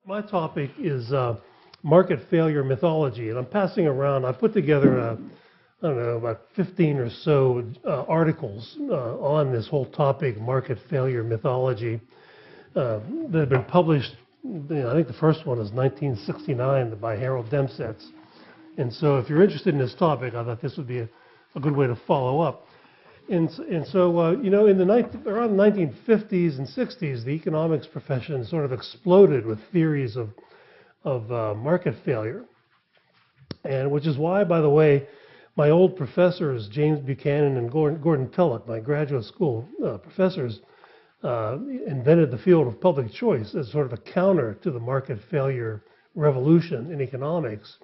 My topic is market failure mythology, and I'm passing around. I put together, I don't know, about 15 or so articles on this whole topic, market failure mythology, that have been published. I think the first one is 1969 by Harold Dempsets. And so if you're interested in this topic, I thought this would be a good way to follow up. And so, in around the 1950s and 60s, the economics profession sort of exploded with theories of market failure. And which is why, by the way, my old professors, James Buchanan and Gordon Pellick, my graduate school professors, invented the field of public choice as sort of a counter to the market failure revolution in economics.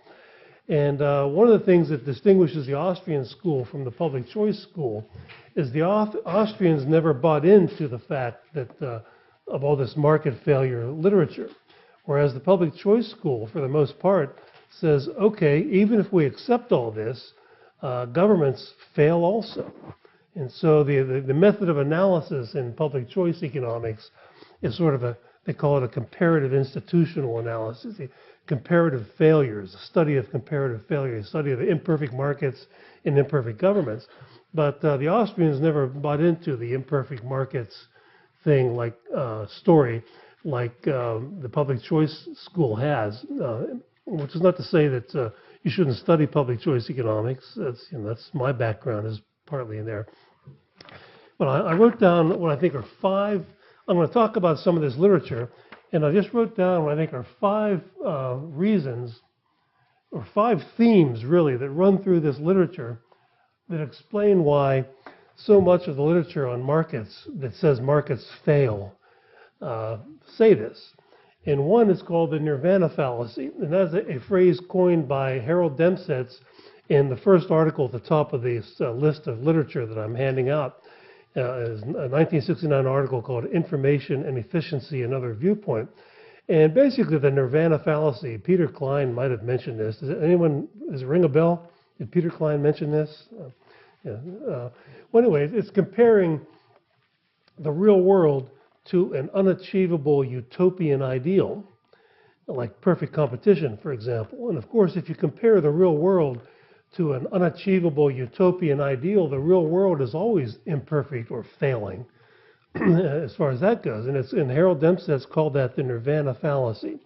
And one of the things that distinguishes the Austrian school from the public choice school is the Austrians never bought into the fact that of all this market failure literature, whereas the public choice school, for the most part, says, okay, even if we accept all this, governments fail also. And so the method of analysis in public choice economics is sort of they call it a comparative institutional analysis. Comparative failures, a study of comparative failures, a study of imperfect markets and imperfect governments. But the Austrians never bought into the imperfect markets thing story like the public choice school has, which is not to say that you shouldn't study public choice economics. That's my background is partly in there. But I wrote down what I think are five. I'm going to talk about some of this literature. And I just wrote down what I think are five reasons, or five themes really, that run through this literature that explain why so much of the literature on markets that says markets fail say this. And one is called the nirvana fallacy. And that's a phrase coined by Harold Dempsets in the first article at the top of this list of literature that I'm handing out. Is a 1969 article called Information and Efficiency, Another Viewpoint. And basically the nirvana fallacy, Peter Klein might have mentioned this. Does it ring a bell? Did Peter Klein mention this? Well, anyway, it's comparing the real world to an unachievable utopian ideal, like perfect competition, for example. And of course, if you compare the real world to an unachievable utopian ideal, the real world is always imperfect or failing as far as that goes. And Harold Dempsets called that the nirvana fallacy.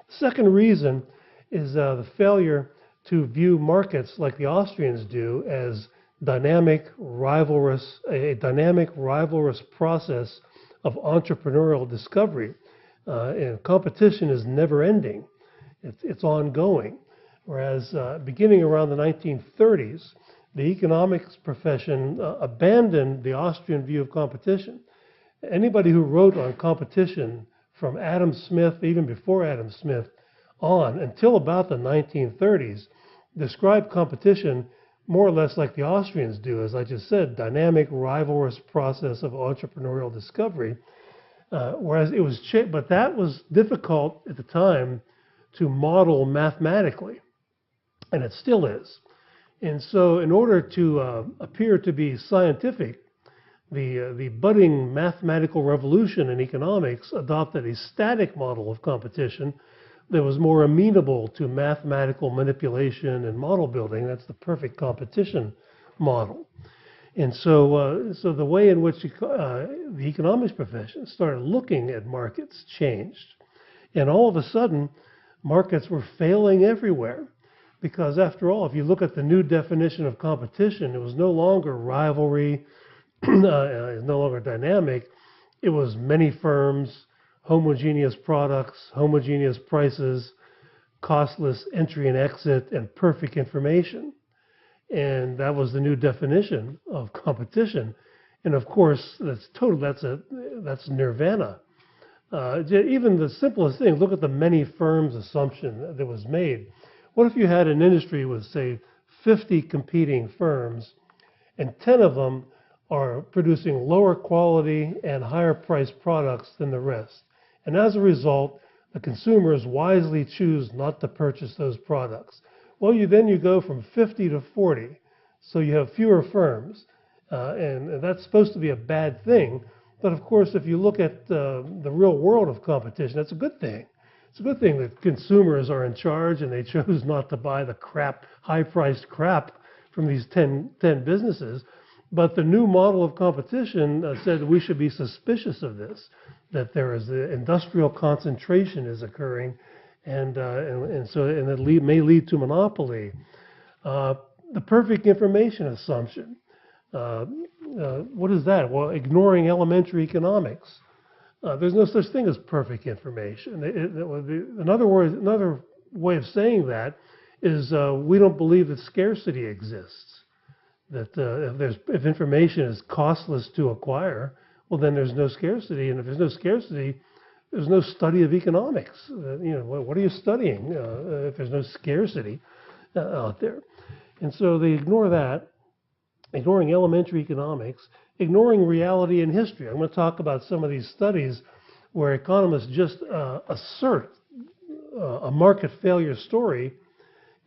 The second reason is the failure to view markets like the Austrians do as a dynamic, rivalrous process of entrepreneurial discovery. And competition is never ending. It's ongoing. Whereas beginning around the 1930s, the economics profession abandoned the Austrian view of competition. Anybody who wrote on competition from Adam Smith, even before Adam Smith, on until about the 1930s, described competition more or less like the Austrians do, as I just said, dynamic, rivalrous process of entrepreneurial discovery. Whereas it was, but that was difficult at the time to model mathematically. And it still is. And so in order to appear to be scientific, the budding mathematical revolution in economics adopted a static model of competition that was more amenable to mathematical manipulation and model building. That's the perfect competition model. And so, the way in which the economics profession started looking at markets changed. And all of a sudden, markets were failing everywhere. Because after all, if you look at the new definition of competition, it was no longer rivalry, it's no longer dynamic. It was many firms, homogeneous products, homogeneous prices, costless entry and exit, and perfect information. And that was the new definition of competition. And of course, that's nirvana. Even the simplest thing, look at the many firms assumption that was made. What if you had an industry with, say, 50 competing firms, and 10 of them are producing lower quality and higher priced products than the rest? And as a result, the consumers wisely choose not to purchase those products. Well, then you go from 50 to 40, so you have fewer firms. And that's supposed to be a bad thing. But of course, if you look at the real world of competition, that's a good thing. It's a good thing that consumers are in charge and they chose not to buy the crap, high-priced crap from these 10 businesses. But the new model of competition said we should be suspicious of this, that there is the industrial concentration is occurring, and it may lead to monopoly. The perfect information assumption. What is that? Well, ignoring elementary economics. There's no such thing as perfect information. Another way of saying that is we don't believe that scarcity exists. That if information is costless to acquire, well, then there's no scarcity. And if there's no scarcity, there's no study of economics. What are you studying if there's no scarcity out there? And so they ignore that, ignoring elementary economics, ignoring reality and history. I'm going to talk about some of these studies where economists just assert a market failure story,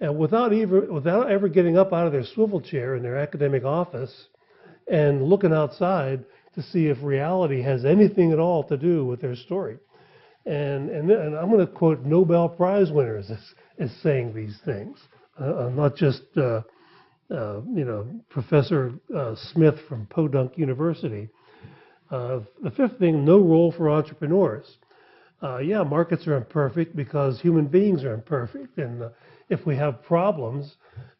and without ever getting up out of their swivel chair in their academic office and looking outside to see if reality has anything at all to do with their story. And I'm going to quote Nobel Prize winners as saying these things, not just Professor Smith from Podunk University. The fifth thing, no role for entrepreneurs. Yeah, markets are imperfect because human beings are imperfect. And if we have problems,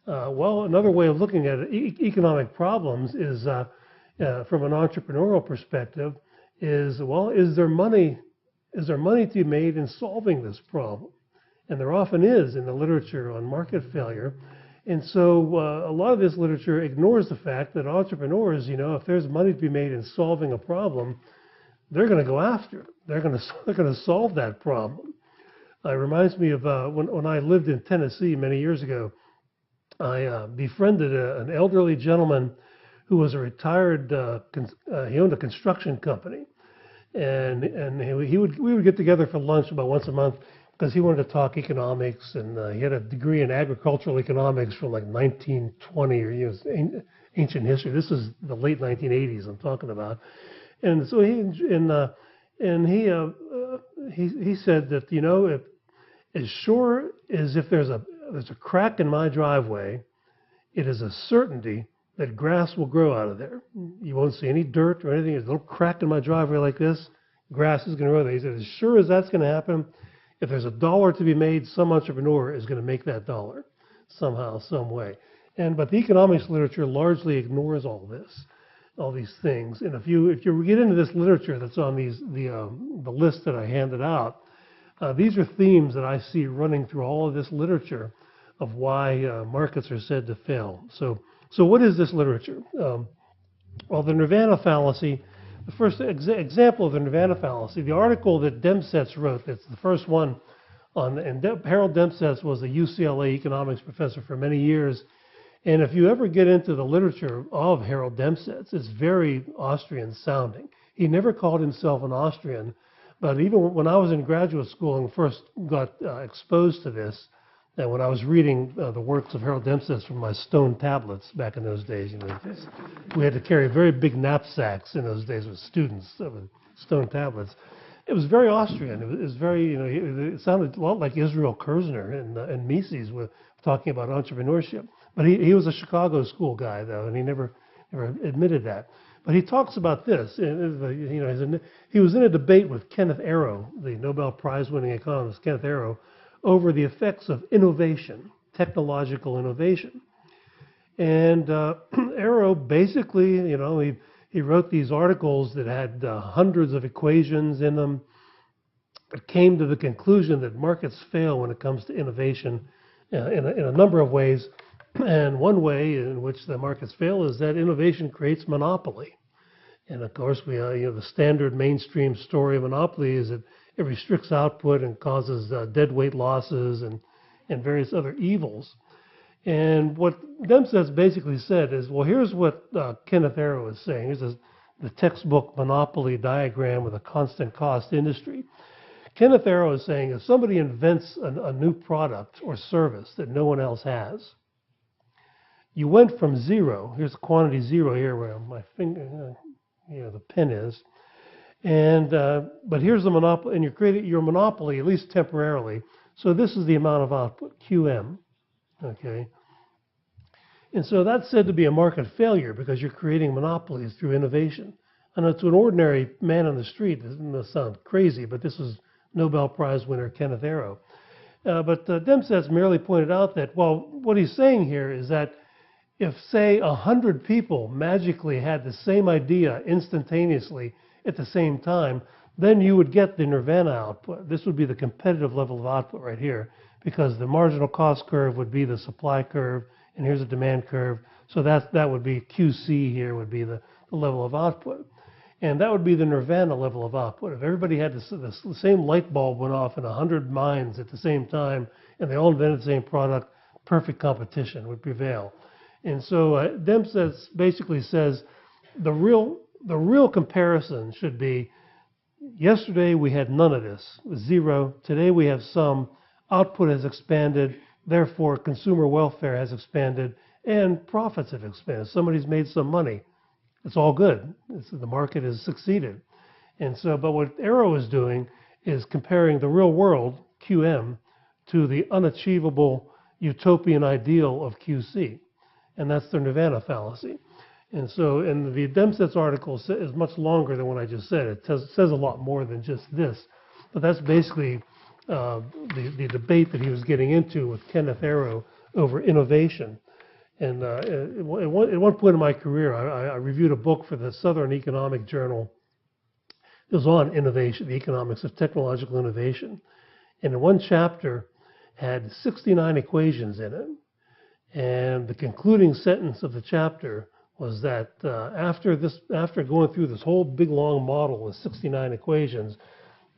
well, another way of looking at it, economic problems is, from an entrepreneurial perspective, is, well, is there money to be made in solving this problem? And there often is in the literature on market failure. And so a lot of this literature ignores the fact that entrepreneurs, if there's money to be made in solving a problem, they're going to go after it. They're going to solve that problem. It reminds me of when I lived in Tennessee many years ago. I befriended an elderly gentleman who was a retired. He owned a construction company, and we would get together for lunch about once a month because he wanted to talk economics, and he had a degree in agricultural economics from like 1920 or ancient history. This is the late 1980s I'm talking about, and so he said that if as sure as if there's a crack in my driveway, it is a certainty that grass will grow out of there. You won't see any dirt or anything. There's a little crack in my driveway like this, grass is going to grow there. He said, as sure as that's going to happen, if there's $1 to be made, some entrepreneur is going to make that dollar somehow, some way. But the economics literature largely ignores all these things. And if you get into this literature that's on the list that I handed out, these are themes that I see running through all of this literature of why markets are said to fail. So what is this literature? Well, the Nirvana fallacy, the first example of the Nirvana fallacy, the article that Demsetz wrote, that's the first one and Harold Demsetz was a UCLA economics professor for many years. And if you ever get into the literature of Harold Demsetz, it's very Austrian sounding. He never called himself an Austrian, but even when I was in graduate school and first got exposed to this, and when I was reading the works of Harold Demsetz from my stone tablets back in those days, we had to carry very big knapsacks in those days with students with stone tablets. It was very Austrian. It was very, it sounded a lot like Israel Kirzner and Mises were talking about entrepreneurship. But he was a Chicago school guy, though, and he never admitted that. But he talks about this. He was in a debate with Kenneth Arrow, the Nobel Prize-winning economist Kenneth Arrow, over the effects of innovation, technological innovation. And Arrow basically, he wrote these articles that had hundreds of equations in them. It came to the conclusion that markets fail when it comes to innovation in a number of ways. And one way in which the markets fail is that innovation creates monopoly. And of course, the standard mainstream story of monopoly is that it restricts output and causes deadweight losses and various other evils. And what Demsetz basically said is, well, here's what Kenneth Arrow is saying. Here's the textbook monopoly diagram with a constant cost industry. Kenneth Arrow is saying if somebody invents a new product or service that no one else has, you went from zero, here's quantity zero here where my finger, the pen is, But here's the monopoly, and you're creating your monopoly, at least temporarily. So this is the amount of output, QM, okay? And so that's said to be a market failure because you're creating monopolies through innovation. And to an ordinary man on the street, this doesn't sound crazy, but this was Nobel Prize winner Kenneth Arrow. But Demsetz merely pointed out that, well, what he's saying here is that if, say, 100 people magically had the same idea instantaneously at the same time, then you would get the nirvana output. This would be the competitive level of output right here, because the marginal cost curve would be the supply curve, and here's a demand curve. So that would be QC here, would be the level of output. And that would be the nirvana level of output. If everybody had the same light bulb went off in 100 minds at the same time, and they all invented the same product, perfect competition would prevail. And so Demsetz basically says the real comparison should be, yesterday we had none of this, zero. Today we have some. Output has expanded, therefore consumer welfare has expanded, and profits have expanded. Somebody's made some money. It's all good. The market has succeeded. And so, but what Arrow is doing is comparing the real world, QM, to the unachievable utopian ideal of QC. And that's the nirvana fallacy. And so, and the Demsetz article is much longer than what I just said. It says a lot more than just this. But that's basically the debate that he was getting into with Kenneth Arrow over innovation. And at one point in my career, I reviewed a book for the Southern Economic Journal. It was on innovation, the economics of technological innovation. And in one chapter had 69 equations in it. And the concluding sentence of the chapter was that after going through this whole big long model with 69 equations,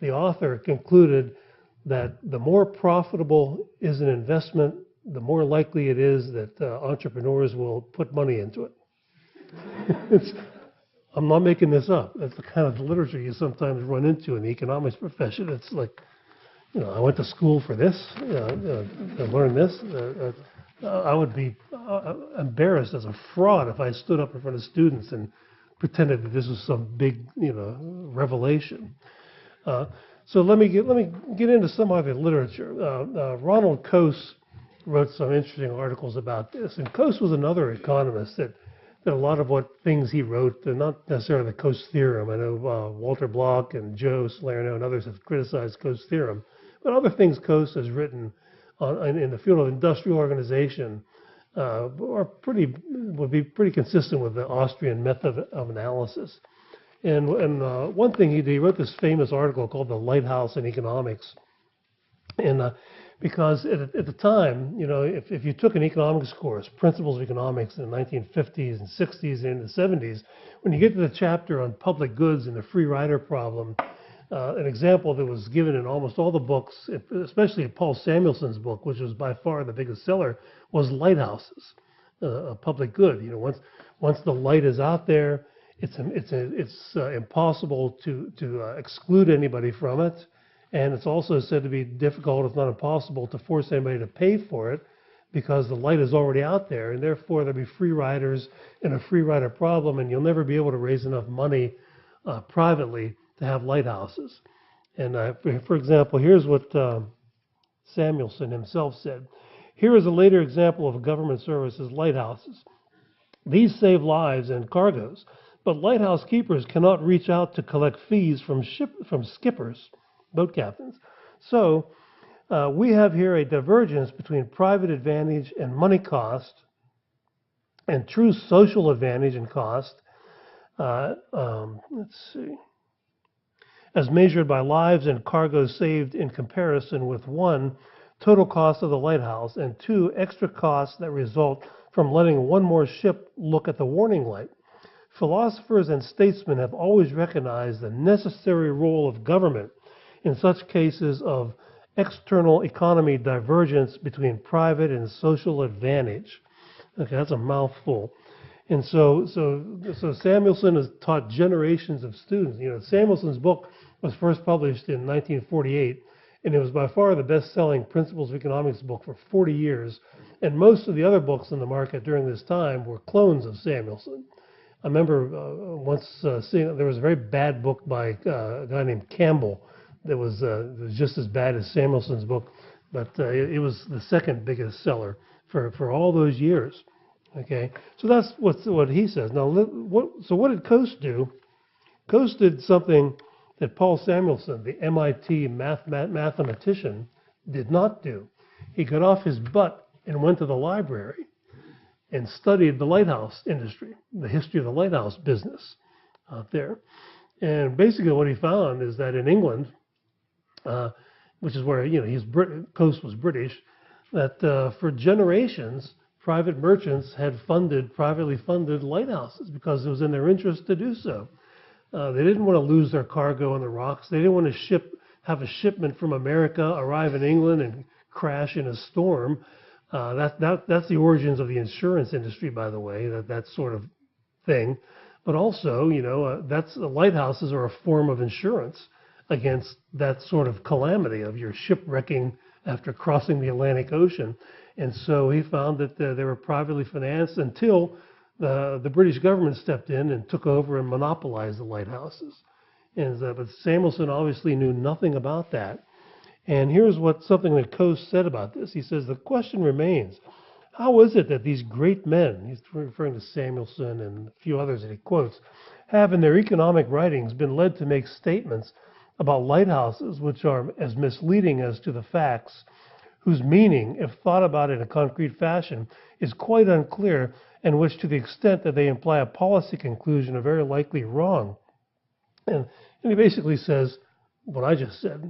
the author concluded that the more profitable is an investment, the more likely it is that entrepreneurs will put money into it. I'm not making this up. That's the kind of literature you sometimes run into in the economics profession. It's like, I went to school for this, to learn this. I would be embarrassed as a fraud if I stood up in front of students and pretended that this was some big, revelation. So let me get into some other literature. Ronald Coase wrote some interesting articles about this, and Coase was another economist that a lot of what things he wrote, they're not necessarily the Coase theorem. I know Walter Block and Joe Salerno and others have criticized Coase theorem, but other things Coase has written in the field of industrial organization would be pretty consistent with the Austrian method of analysis. And one thing he did, he wrote this famous article called The Lighthouse in Economics. And because at the time, if you took an economics course, Principles of Economics in the 1950s and 60s and in the 70s, when you get to the chapter on public goods and the free rider problem, an example that was given in almost all the books, especially in Paul Samuelson's book, which was by far the biggest seller, was lighthouses, a public good. Once the light is out there, it's impossible to exclude anybody from it. And it's also said to be difficult, if not impossible, to force anybody to pay for it because the light is already out there. And therefore, there'll be free riders and a free rider problem, and you'll never be able to raise enough money privately to have lighthouses. And for example, here's what Samuelson himself said. Here is a later example of government services, lighthouses. These save lives and cargoes, but lighthouse keepers cannot reach out to collect fees from skippers, boat captains. So we have here a divergence between private advantage and money cost and true social advantage and cost. Let's see. As measured by lives and cargoes saved in comparison with 1, total cost of the lighthouse, and 2, extra costs that result from letting one more ship look at the warning light. Philosophers and statesmen have always recognized the necessary role of government in such cases of external economy divergence between private and social advantage. Okay, that's a mouthful. And so Samuelson has taught generations of students. Samuelson's book was first published in 1948, and it was by far the best-selling Principles of Economics book for 40 years. And most of the other books in the market during this time were clones of Samuelson. I remember once seeing there was a very bad book by a guy named Campbell that was just as bad as Samuelson's book, but it was the second biggest seller for all those years. Okay, so that's what he says. Now, what did Coase do? Coase did something that Paul Samuelson, the MIT mathematician, did not do. He got off his butt and went to the library and studied the lighthouse industry, the history of the lighthouse business out there. And basically what he found is that in England, which is where, Coase was British, that for generations, private merchants had privately funded lighthouses because it was in their interest to do so. They didn't want to lose their cargo on the rocks. They didn't want to have a shipment from America arrive in England and crash in a storm. That's the origins of the insurance industry, by the way, that sort of thing. But also, lighthouses are a form of insurance against that sort of calamity of your shipwrecking after crossing the Atlantic Ocean. And so he found that they were privately financed until the British government stepped in and took over and monopolized the lighthouses. But Samuelson obviously knew nothing about that. And here's something that Coase said about this. He says, the question remains, how is it that these great men, he's referring to Samuelson and a few others that he quotes, have in their economic writings been led to make statements about lighthouses which are as misleading as to the facts, whose meaning, if thought about in a concrete fashion, is quite unclear, and which, to the extent that they imply a policy conclusion, are very likely wrong. And he basically says what I just said.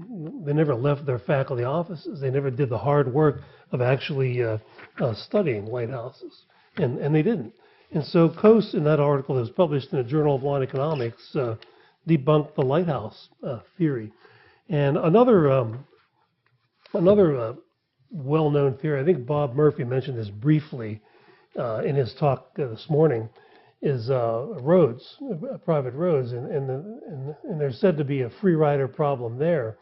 They never left their faculty offices. They never did the hard work of actually studying lighthouses, and they didn't. And so Coase, in that article that was published in the Journal of Law and Economics, debunked the lighthouse theory. And another well-known theory, I think Bob Murphy mentioned this briefly in his talk this morning, is roads, private roads, and there's said to be a free rider problem there.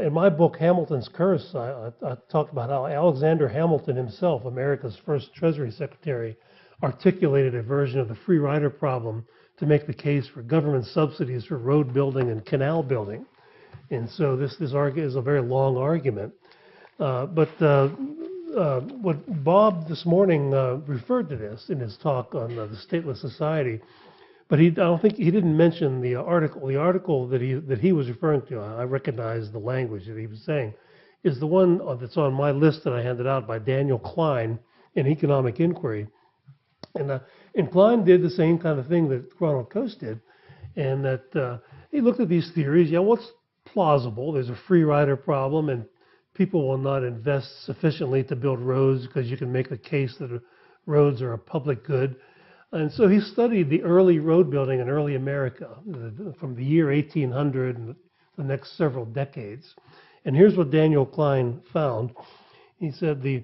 In my book, Hamilton's Curse, I talked about how Alexander Hamilton himself, America's first Treasury Secretary, articulated a version of the free rider problem to make the case for government subsidies for road building and canal building. And so this is a very long argument. But what Bob this morning referred to this in his talk on the Stateless Society, but I don't think he didn't mention the article. The article that he was referring to, I recognize the language that he was saying, is the one that's on my list that I handed out by Daniel Klein in Economic Inquiry. And Klein did the same kind of thing that Ronald Coase did, and that he looked at these theories. Yeah, what's plausible? There's a free rider problem, and people will not invest sufficiently to build roads because you can make the case that roads are a public good. And so he studied the early road building in early America from the year 1800 and the next several decades. And here's what Daniel Klein found. He said the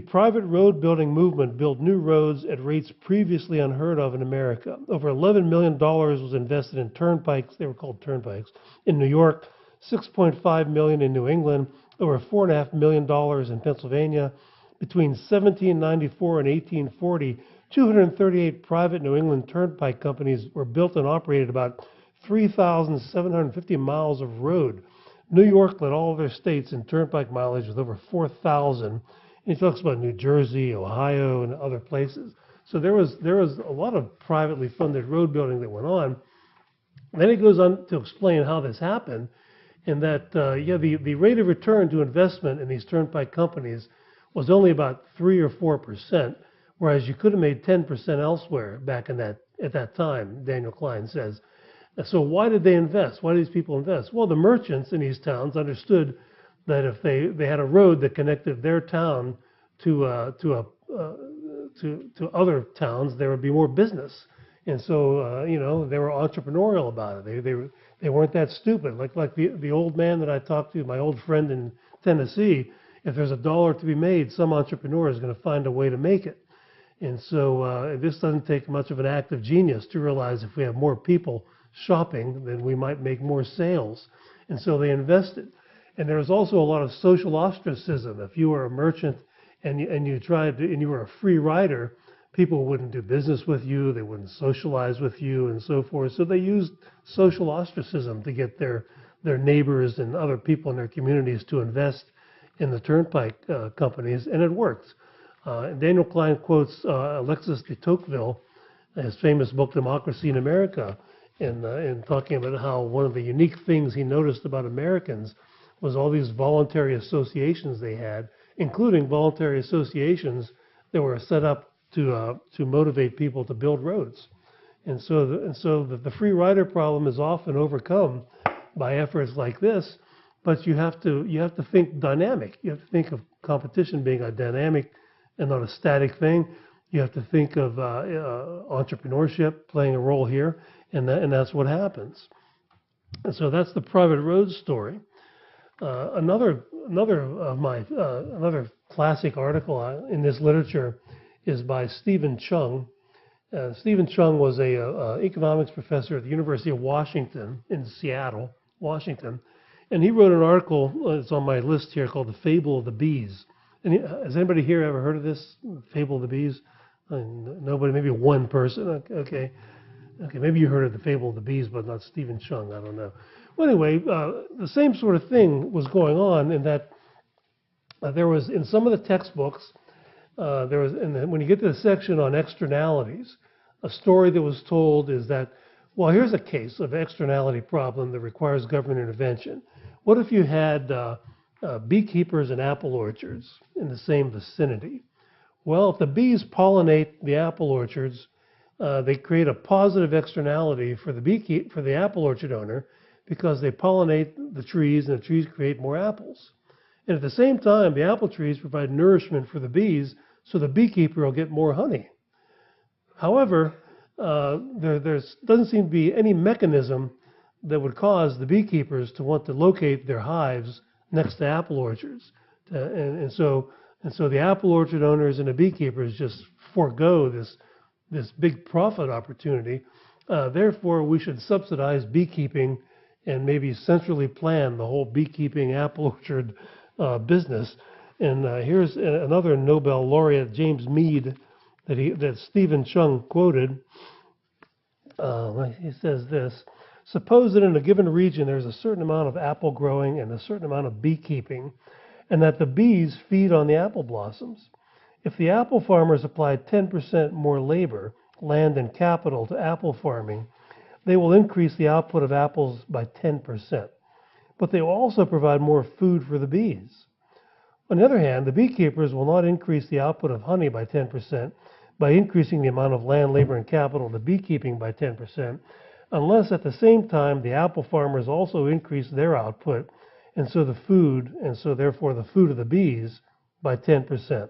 private road building movement built new roads at rates previously unheard of in America. Over $11 million was invested in turnpikes, they were called turnpikes, in New York, $6.5 million in New England, over $4.5 million in Pennsylvania. Between 1794 and 1840, 238 private New England turnpike companies were built and operated about 3,750 miles of road. New York led all of their states in turnpike mileage with over 4,000. He talks about New Jersey, Ohio, and other places. So there was a lot of privately funded road building that went on. And then he goes on to explain how this happened, and that the rate of return to investment in these turnpike companies was only about 3 or 4%, whereas you could have made 10% elsewhere back at that time, Daniel Klein says. So why did they invest? Why did these people invest? Well, the merchants in these towns understood that if they had a road that connected their town to other towns, there would be more business. And so they were entrepreneurial about it. They weren't that stupid. Like the old man that I talked to, my old friend in Tennessee. If there's $1 to be made, some entrepreneur is going to find a way to make it. And so this doesn't take much of an act of genius to realize if we have more people shopping, then we might make more sales. And so they invested. And there was also a lot of social ostracism. If you were a merchant and you were a free rider, people wouldn't do business with you, they wouldn't socialize with you, and so forth. So they used social ostracism to get their neighbors and other people in their communities to invest in the turnpike companies, and it worked. Daniel Klein quotes Alexis de Tocqueville, his famous book Democracy in America, in talking about how one of the unique things he noticed about Americans was all these voluntary associations they had, including voluntary associations that were set up to motivate people to build roads. And so the free rider problem is often overcome by efforts like this, but you have to think dynamic. You have to think of competition being a dynamic and not a static thing. You have to think of entrepreneurship playing a role here, and that's what happens. And so that's the private road story. Another classic article in this literature is by Stephen Chung. Stephen Chung was a economics professor at the University of Washington in Seattle, Washington, and he wrote an article. It's on my list here called "The Fable of the Bees." And has anybody here ever heard of this Fable of the Bees? Nobody, maybe one person. Okay, maybe you heard of the Fable of the Bees, but not Stephen Chung. I don't know. Well, anyway, the same sort of thing was going on in that there was in some of the textbooks. When you get to the section on externalities, a story that was told is that, well, here's a case of externality problem that requires government intervention. What if you had beekeepers and apple orchards in the same vicinity? Well, if the bees pollinate the apple orchards, they create a positive externality for the apple orchard owner because they pollinate the trees and the trees create more apples. And at the same time, the apple trees provide nourishment for the bees, so the beekeeper will get more honey. However, there doesn't seem to be any mechanism that would cause the beekeepers to want to locate their hives next to apple orchards. And so the apple orchard owners and the beekeepers just forego this big profit opportunity. Therefore, we should subsidize beekeeping and maybe centrally plan the whole beekeeping apple orchard business. And here's another Nobel laureate, James Mead, that Stephen Chung quoted. He says this: suppose that in a given region there's a certain amount of apple growing and a certain amount of beekeeping, and that the bees feed on the apple blossoms. If the apple farmers apply 10% more labor, land, and capital to apple farming, they will increase the output of apples by 10%. But they will also provide more food for the bees. On the other hand, the beekeepers will not increase the output of honey by 10% by increasing the amount of land, labor, and capital to beekeeping by 10%, unless at the same time the apple farmers also increase their output, and so therefore the food of the bees by 10%.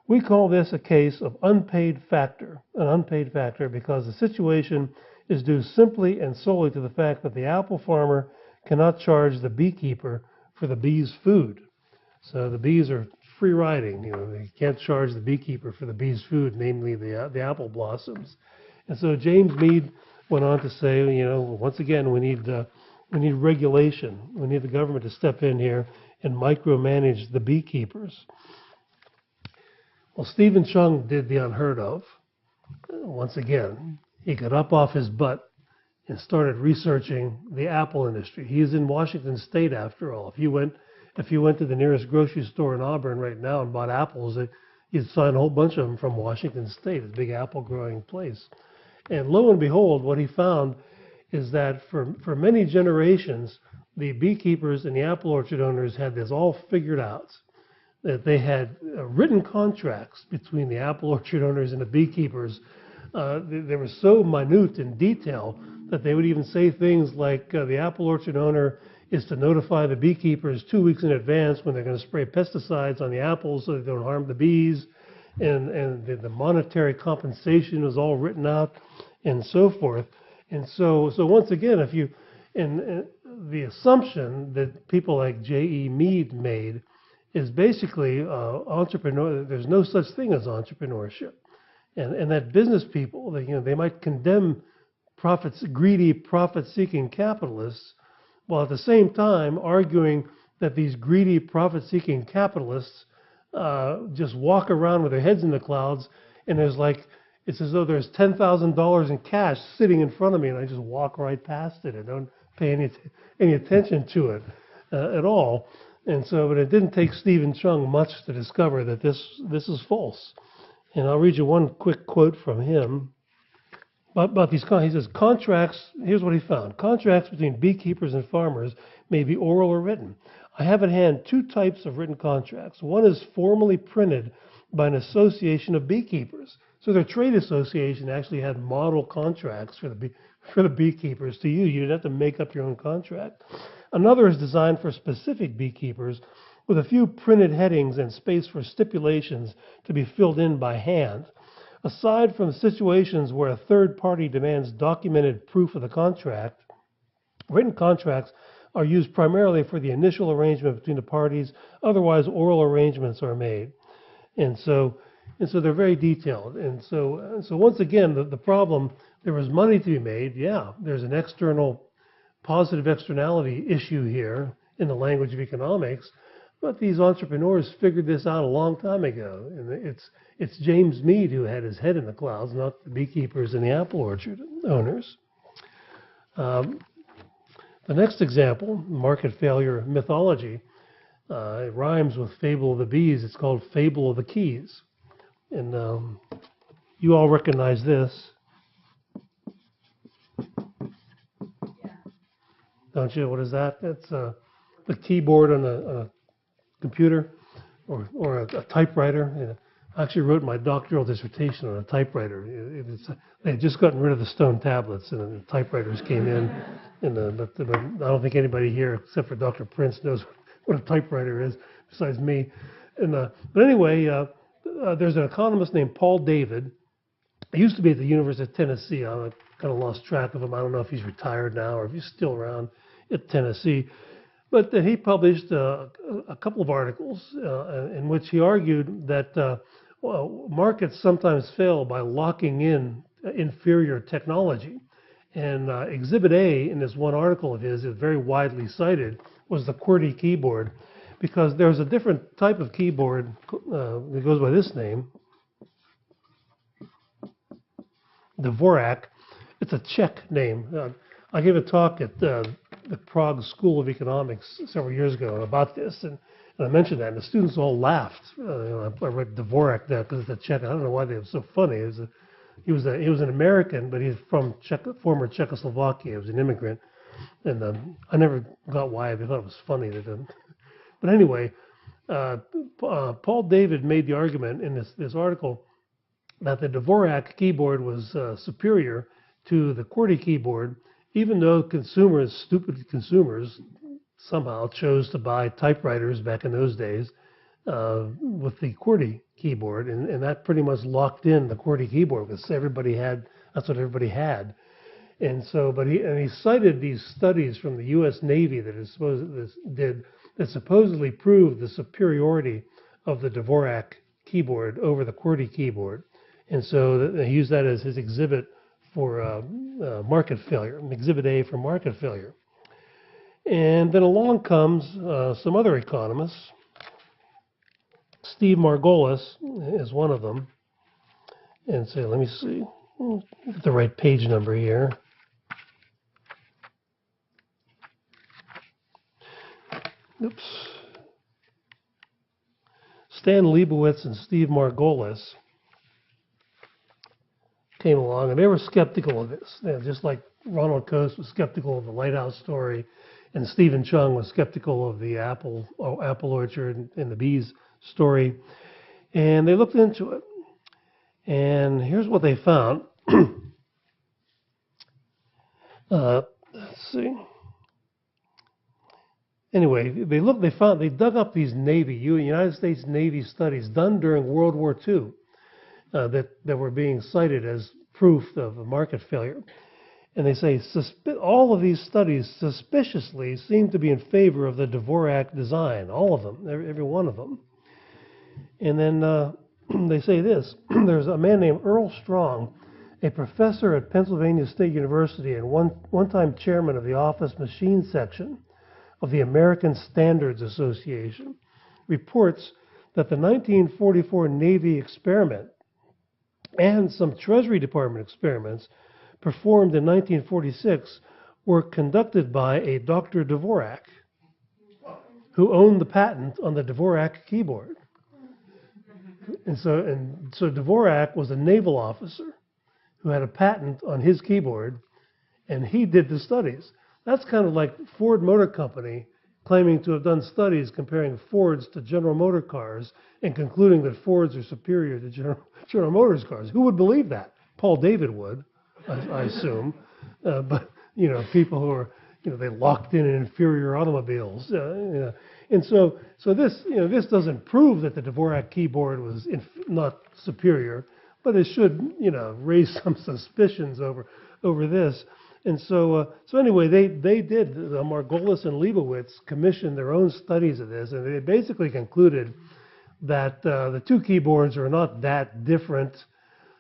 We call this a case of an unpaid factor because the situation is due simply and solely to the fact that the apple farmer cannot charge the beekeeper for the bees' food. So the bees are free riding. They can't charge the beekeeper for the bees' food, namely the apple blossoms. And so James Mead went on to say, once again, we need regulation. We need the government to step in here and micromanage the beekeepers. Well, Stephen Chung did the unheard of. Once again, he got up off his butt and started researching the apple industry. He is in Washington State, after all. If you went to the nearest grocery store in Auburn right now and bought apples, you'd find a whole bunch of them from Washington State. It's a big apple growing place. And lo and behold, what he found is that for many generations, the beekeepers and the apple orchard owners had this all figured out, that they had written contracts between the apple orchard owners and the beekeepers. They were so minute in detail that they would even say things like the apple orchard owner is to notify the beekeepers 2 weeks in advance when they're going to spray pesticides on the apples so they don't harm the bees, and the monetary compensation is all written out, and so forth. And so once again, the assumption that people like J.E. Mead made is basically entrepreneur. There's no such thing as entrepreneurship, and that business people, they might condemn greedy, profit-seeking capitalists, while at the same time arguing that these greedy, profit-seeking capitalists just walk around with their heads in the clouds and it's as though there's $10,000 in cash sitting in front of me, and I just walk right past it and don't pay any attention to it at all. And so, but it didn't take Stephen Chung much to discover that this is false. And I'll read you one quick quote from him about these. He says, contracts, here's what he found. Contracts between beekeepers and farmers may be oral or written. I have at hand two types of written contracts. One is formally printed by an association of beekeepers. So their trade association actually had model contracts for the beekeepers to use. You didn't have to make up your own contract. Another is designed for specific beekeepers with a few printed headings and space for stipulations to be filled in by hand. Aside from situations where a third party demands documented proof of the contract, written contracts are used primarily for the initial arrangement between the parties. Otherwise, oral arrangements are made. And so they're very detailed. And so once again, the problem, there was money to be made. Yeah, there's an external positive externality issue here in the language of economics, but these entrepreneurs figured this out a long time ago. And it's James Mead who had his head in the clouds, not the beekeepers and the apple orchard owners. The next example, market failure mythology, it rhymes with Fable of the Bees. It's called Fable of the Keys. And you all recognize this. Yeah. Don't you? What is that? That's the keyboard on a computer or a typewriter. You know, I actually wrote my doctoral dissertation on a typewriter. They had just gotten rid of the stone tablets, and the typewriters came in. But I don't think anybody here, except for Dr. Prince, knows what a typewriter is, besides me. But anyway, there's an economist named Paul David. He used to be at the University of Tennessee. I kind of lost track of him. I don't know if he's retired now or if he's still around at Tennessee. But he published a couple of articles in which he argued that markets sometimes fail by locking in inferior technology. And Exhibit A in this one article of his, is very widely cited, was the QWERTY keyboard, because there's a different type of keyboard that goes by this name, Dvorak. It's a Czech name. I gave a talk at the Prague School of Economics several years ago about this, and I mentioned that, and the students all laughed. I read Dvorak there because it's a Czech. I don't know why they were so funny. He was an American, but he's from former Czechoslovakia. He was an immigrant, and I never got why. I thought it was funny to them. But anyway, Paul David made the argument in this article that the Dvorak keyboard was superior to the QWERTY keyboard, even though stupid consumers, somehow chose to buy typewriters back in those days with the QWERTY keyboard, and that pretty much locked in the QWERTY keyboard because that's what everybody had. And so, he cited these studies from the U.S. Navy that supposedly proved the superiority of the Dvorak keyboard over the QWERTY keyboard. And so he used that as his exhibit for market failure, Exhibit A for market failure. And then along comes some other economists. Steve Margolis is one of them. And so let me see, get the right page number here. Oops. Stan Leibowitz and Steve Margolis came along, and they were skeptical of this. Just like Ronald Coase was skeptical of the lighthouse story, and Stephen Chung was skeptical of the apple orchard and the bees story. And they looked into it. And here's what they found. Let's see. Anyway, they dug up these United States Navy studies done during World War II that were being cited as proof of a market failure. And they say all of these studies suspiciously seem to be in favor of the Dvorak design, all of them, every one of them. And then they say this, there's a man named Earl Strong, a professor at Pennsylvania State University and one-time chairman of the office machine section of the American Standards Association, reports that the 1944 Navy experiment and some Treasury Department experiments performed in 1946 were conducted by a Dr. Dvorak, who owned the patent on the Dvorak keyboard. And so Dvorak was a naval officer who had a patent on his keyboard, and he did the studies. That's kind of like Ford Motor Company claiming to have done studies comparing Fords to General Motor cars and concluding that Fords are superior to General Motors cars. Who would believe that? Paul David would, I assume. But, people who are, they locked in inferior automobiles. And so this doesn't prove that the Dvorak keyboard was not superior, but it should, raise some suspicions over this. And so anyway, they did, Margolis and Leibowitz commissioned their own studies of this, and they basically concluded that the two keyboards are not that different,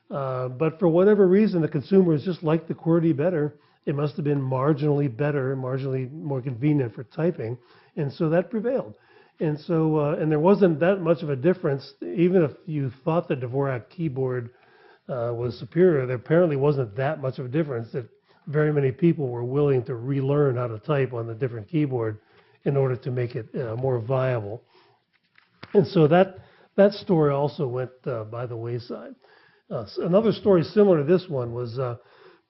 but for whatever reason, the consumers just liked the QWERTY better. It must have been marginally better, marginally more convenient for typing, and so that prevailed. And so, and there wasn't that much of a difference, even if you thought the Dvorak keyboard was superior, there apparently wasn't that much of a difference that very many people were willing to relearn how to type on the different keyboard in order to make it more viable. And so that story also went by the wayside. Another story similar to this one was,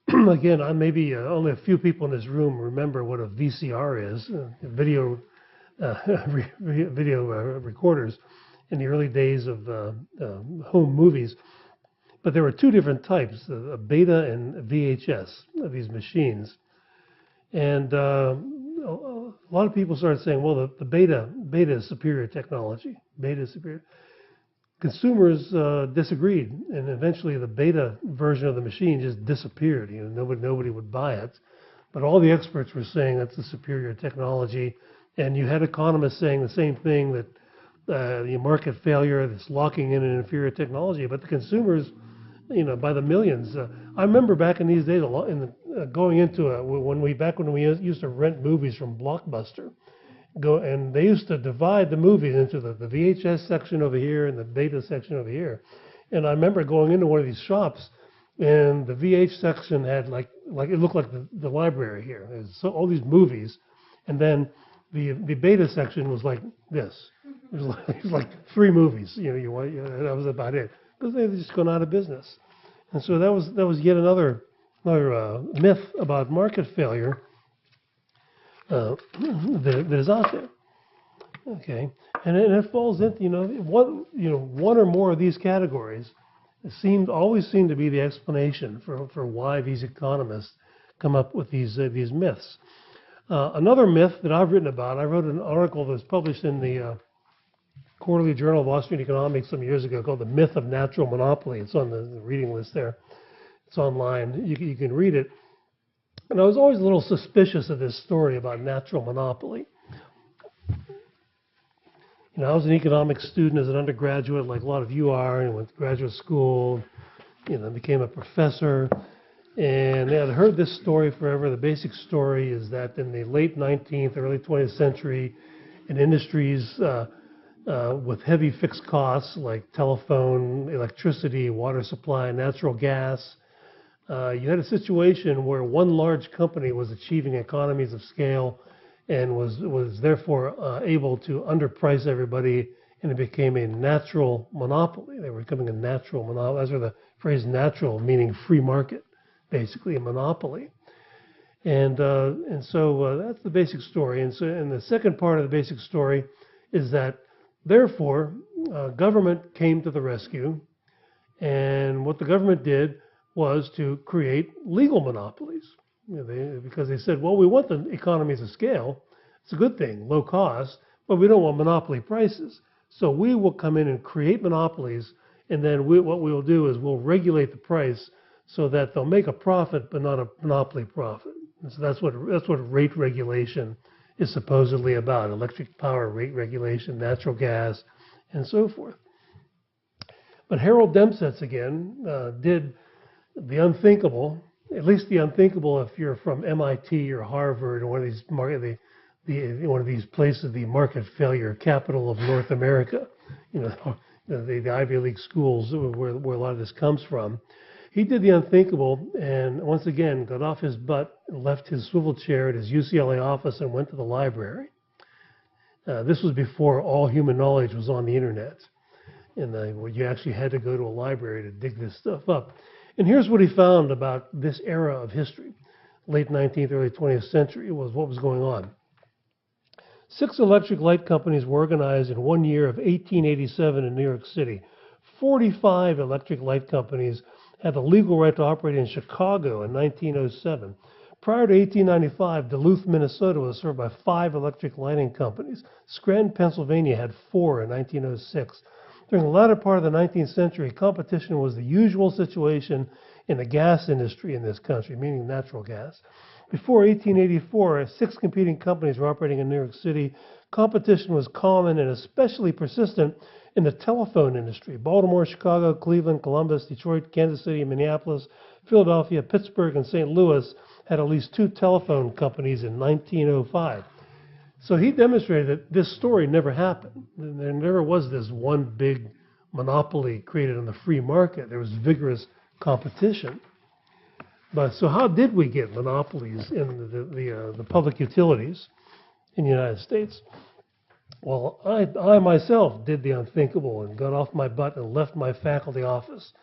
again, maybe only a few people in this room remember what a VCR is, video recorders in the early days of home movies. But there were two different types, a beta and VHS of these machines. And a lot of people started saying, well, the beta is superior technology. Beta is superior. Consumers disagreed, and eventually the beta version of the machine just disappeared. Nobody would buy it. But all the experts were saying that's the superior technology. And you had economists saying the same thing, that the market failure, this locking in an inferior technology. But the consumers, by the millions. I remember back in these days, going into when we used to rent movies from Blockbuster, and they used to divide the movies into the VHS section over here and the beta section over here. And I remember going into one of these shops, and the VH section had like it looked like the library here. There's all these movies, and then the beta section was like this. It was like 3 movies. That was about it. Because they've just gone out of business. And so that was yet another myth about market failure that is out there. Okay, and it falls into one or more of these categories. Always seemed to be the explanation for why these economists come up with these myths. Another myth that I've written about, I wrote an article that was published in the Quarterly Journal of Austrian Economics some years ago called The Myth of Natural Monopoly. It's on the reading list there. It's online. You can read it. And I was always a little suspicious of this story about natural monopoly. I was an economics student as an undergraduate, like a lot of you are, and went to graduate school, became a professor. And I'd heard this story forever. The basic story is that in the late 19th, early 20th century, in industries with heavy fixed costs like telephone, electricity, water supply, natural gas, you had a situation where one large company was achieving economies of scale and was therefore able to underprice everybody, and it became a natural monopoly. They were becoming a natural monopoly. That's where the phrase natural, meaning free market, basically a monopoly. And so that's the basic story. And the second part of the basic story is that therefore government came to the rescue, and what the government did was to create legal monopolies. Because they said, well, we want the economies of scale. It's a good thing, low cost, but we don't want monopoly prices. So we will come in and create monopolies, and then what we will do is we'll regulate the price so that they'll make a profit, but not a monopoly profit. And so that's what rate regulation is supposedly about: electric power rate regulation, natural gas, and so forth. But Harold Dempsey again did the unthinkable. At least the unthinkable if you're from MIT or Harvard or one of these places, the market failure capital of North America. the Ivy League schools where a lot of this comes from. He did the unthinkable and once again got off his butt and left his swivel chair at his UCLA office and went to the library. This was before all human knowledge was on the internet. And where you actually had to go to a library to dig this stuff up. And here's what he found about this era of history, late 19th, early 20th century, was what was going on. 6 electric light companies were organized in 1 year of 1887 in New York City. 45 electric light companies had the legal right to operate in Chicago in 1907. Prior to 1895, Duluth, Minnesota was served by 5 electric lighting companies. Scranton, Pennsylvania had 4 in 1906. During the latter part of the 19th century, competition was the usual situation in the gas industry in this country, meaning natural gas. Before 1884, 6 competing companies were operating in New York City. Competition was common and especially persistent in the telephone industry. Baltimore, Chicago, Cleveland, Columbus, Detroit, Kansas City, Minneapolis, Philadelphia, Pittsburgh, and St. Louis had at least 2 telephone companies in 1905. So he demonstrated that this story never happened. There never was this one big monopoly created on the free market. There was vigorous competition. But so how did we get monopolies in the public utilities in the United States? Well, I myself did the unthinkable and got off my butt and left my faculty office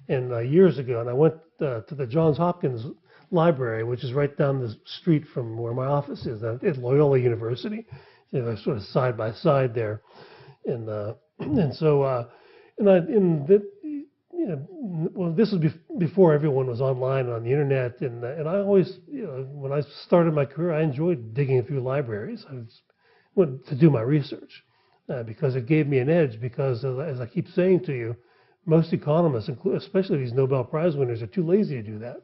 years ago, and I went to the Johns Hopkins Library, which is right down the street from where my office is at Loyola University. You know, they're sort of side by side there, and this was before everyone was online on the internet, and I always, when I started my career, I enjoyed digging through libraries. I went to do my research because it gave me an edge. Because as I keep saying to you, most economists, especially these Nobel Prize winners, are too lazy to do that.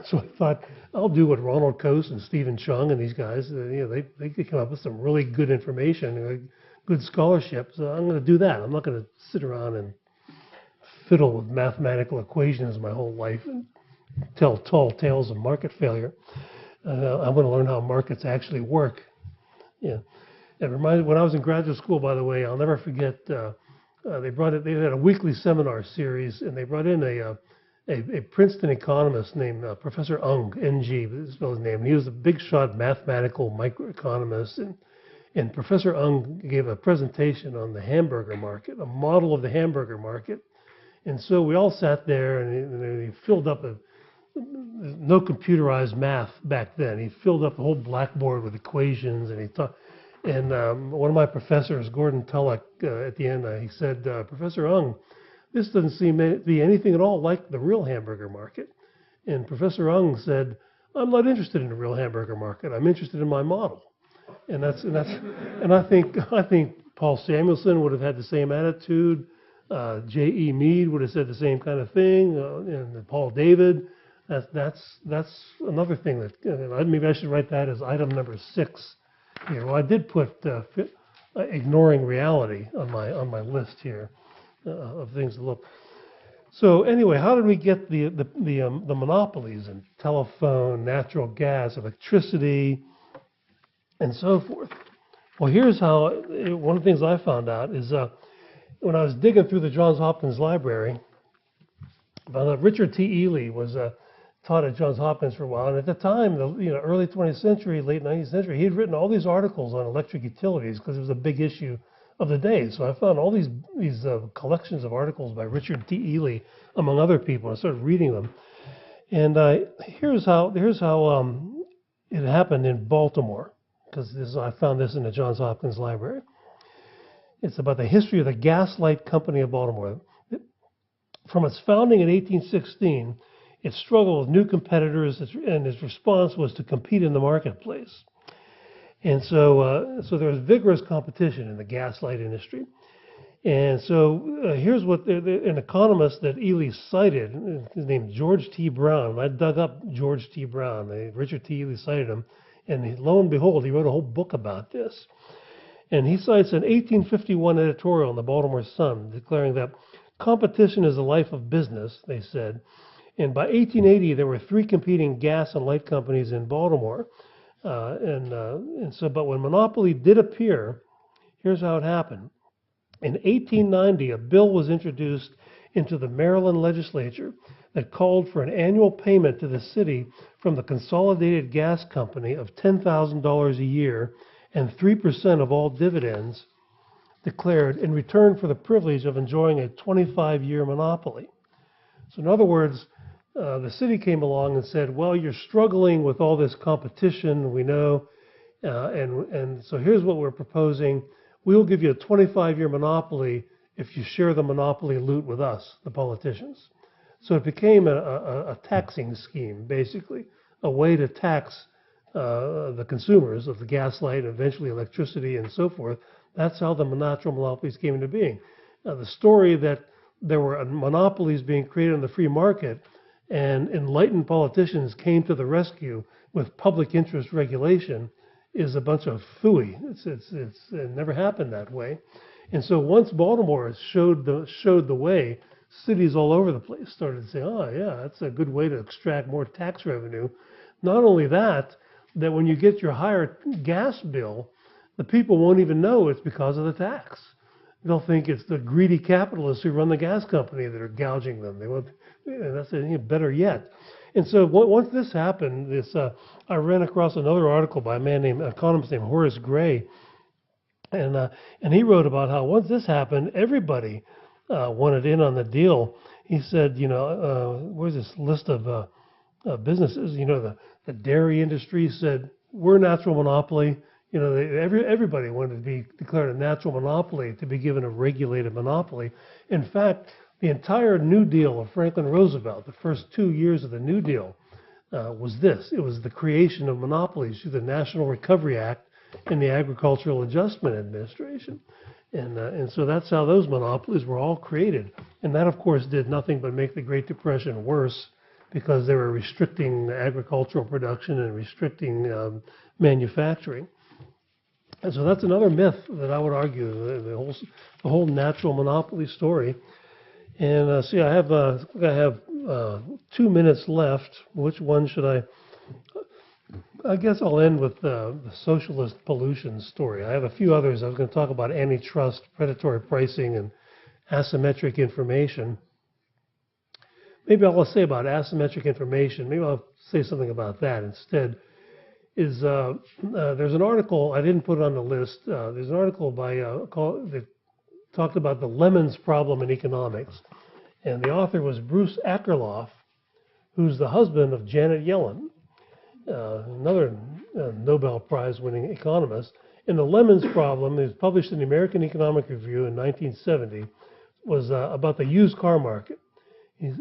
So I thought, I'll do what Ronald Coase and Stephen Chung and these guys, they could come up with some really good information, good scholarship. So I'm going to do that. I'm not going to sit around and fiddle with mathematical equations my whole life and tell tall tales of market failure. I'm going to learn how markets actually work. Yeah. It reminds me, when I was in graduate school, by the way, I'll never forget, they had a weekly seminar series, and they brought in a Princeton economist named Professor Ung, Ng, is his name. He was a big shot mathematical microeconomist, and Professor Ung gave a presentation on the hamburger market, a model of the hamburger market. And so we all sat there, and he filled up no computerized math back then. He filled up the whole blackboard with equations, and he taught. And one of my professors, Gordon Tullock, at the end, he said, Professor Ung, this doesn't seem to be anything at all like the real hamburger market. And Professor Ung said, I'm not interested in the real hamburger market. I'm interested in my model. And I think Paul Samuelson would have had the same attitude. J.E. Mead would have said the same kind of thing. And Paul David. That's another thing that maybe I should write that as item number 6 here. Well, I did put ignoring reality on my list here of things to look. So anyway, how did we get the monopolies in telephone, natural gas, electricity, and so forth? Well, here's how. One of the things I found out is when I was digging through the Johns Hopkins Library, Richard T. Ely was taught at Johns Hopkins for a while, and at the time, early 20th century, late 19th century, he had written all these articles on electric utilities because it was a big issue of the day. So I found all these collections of articles by Richard T. Ely, among other people, and I started reading them. And here's how it happened in Baltimore, because I found this in the Johns Hopkins Library. It's about the history of the Gaslight Company of Baltimore. From its founding in 1816, it struggled with new competitors, and its response was to compete in the marketplace. And so there was vigorous competition in the gaslight industry. And so here's what an economist that Ely cited, his name is George T. Brown. I dug up George T. Brown. Richard T. Ely cited him, and lo and behold, he wrote a whole book about this. And he cites an 1851 editorial in the Baltimore Sun declaring that competition is the life of business, they said. And by 1880, there were 3 competing gas and light companies in Baltimore. But when monopoly did appear, here's how it happened. In 1890, a bill was introduced into the Maryland legislature that called for an annual payment to the city from the Consolidated Gas Company of $10,000 a year and 3% of all dividends declared in return for the privilege of enjoying a 25-year monopoly. So in other words, the city came along and said, well, you're struggling with all this competition, we know, and so here's what we're proposing. We'll give you a 25-year monopoly if you share the monopoly loot with us, the politicians. So it became a taxing scheme, basically, a way to tax the consumers of the gas light and eventually electricity and so forth. That's how the natural monopolies came into being. The story that there were monopolies being created in the free market and enlightened politicians came to the rescue with public interest regulation is a bunch of phooey. It never happened that way. And so once Baltimore showed the way, cities all over the place started to say, oh yeah, that's a good way to extract more tax revenue. Not only that when you get your higher gas bill, the people won't even know it's because of the tax. They'll think it's the greedy capitalists who run the gas company that are gouging them. They won't, that's better yet. And so once this happened, I ran across another article by an economist named Horace Gray, and he wrote about how once this happened, everybody wanted in on the deal. He said, where's this list of businesses? The dairy industry said, we're a natural monopoly. Everybody wanted to be declared a natural monopoly, to be given a regulated monopoly. In fact, the entire New Deal of Franklin Roosevelt, the first 2 years of the New Deal, was this. It was the creation of monopolies through the National Recovery Act and the Agricultural Adjustment Administration. And so that's how those monopolies were all created. And that, of course, did nothing but make the Great Depression worse, because they were restricting agricultural production and restricting manufacturing. And so that's another myth that I would argue, the whole natural monopoly story. And see, I have 2 minutes left. Which one should I guess I'll end with the socialist pollution story. I have a few others. I was going to talk about antitrust, predatory pricing, and asymmetric information. Maybe I'll say about asymmetric information. Maybe I'll say something about that instead. There's an article, I didn't put it on the list. There's an article that talked about the lemons problem in economics. And the author was Bruce Akerlof, who's the husband of Janet Yellen, another Nobel Prize winning economist. And the lemons problem is published in the American Economic Review in 1970, was about the used car market. And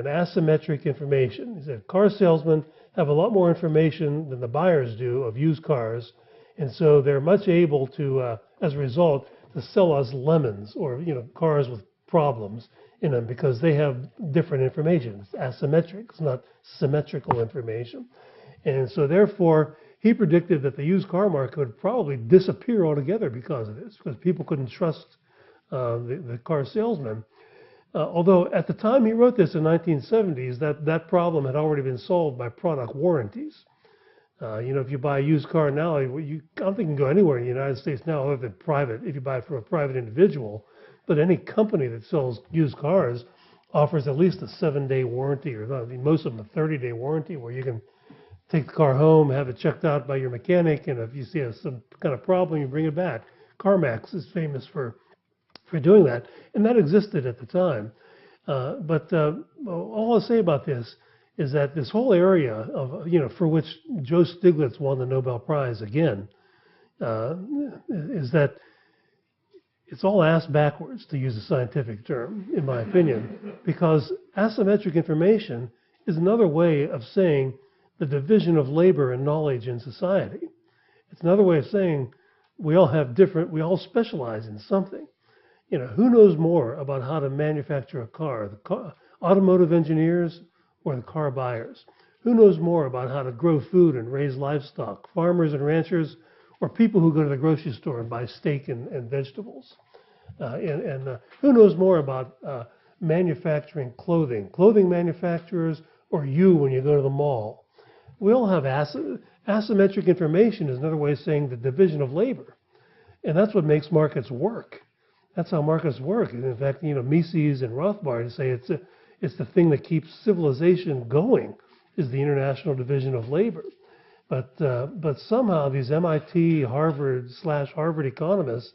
asymmetric information. He said car salesmen have a lot more information than the buyers do of used cars, and so they're much able to, as a result, to sell us lemons or cars with problems in them because they have different information. It's asymmetric. It's not symmetrical information, and so therefore he predicted that the used car market would probably disappear altogether because of this, because people couldn't trust the car salesmen. Although at the time he wrote this in the 1970s, that problem had already been solved by product warranties. If you buy a used car now, I don't think you can go anywhere in the United States now other than private, if you buy it from a private individual. But any company that sells used cars offers at least a 7-day warranty, or most of them a 30-day warranty, where you can take the car home, have it checked out by your mechanic, and if you see some kind of problem, you bring it back. CarMax is famous for doing that, and that existed at the time. But all I'll say about this is that this whole area of, for which Joe Stiglitz won the Nobel Prize again, is that it's all ass backwards, to use a scientific term, in my opinion, because asymmetric information is another way of saying the division of labor and knowledge in society. It's another way of saying we all specialize in something. Who knows more about how to manufacture a car, the automotive engineers or the car buyers? Who knows more about how to grow food and raise livestock, farmers and ranchers, or people who go to the grocery store and buy steak and vegetables? And who knows more about manufacturing clothing manufacturers, or you when you go to the mall? We all have asymmetric information is another way of saying the division of labor. And that's what makes markets work. That's how markets work. And in fact, Mises and Rothbard say it's the thing that keeps civilization going is the international division of labor. But somehow these MIT, Harvard economists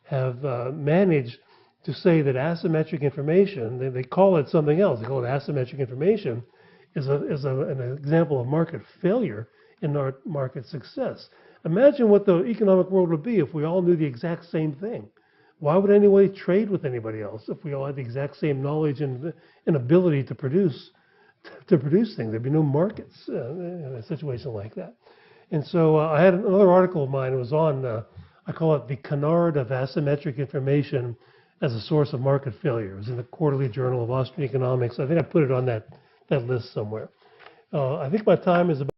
have managed to say that asymmetric information, they call it something else, they call it asymmetric information, is an example of market failure and not market success. Imagine what the economic world would be if we all knew the exact same thing. Why would anybody trade with anybody else if we all had the exact same knowledge and ability to produce things? There'd be no markets in a situation like that. And so I had another article of mine. It was on, I call it the canard of asymmetric information as a source of market failure. It was in the Quarterly Journal of Austrian Economics. I think I put it on that list somewhere. I think my time is about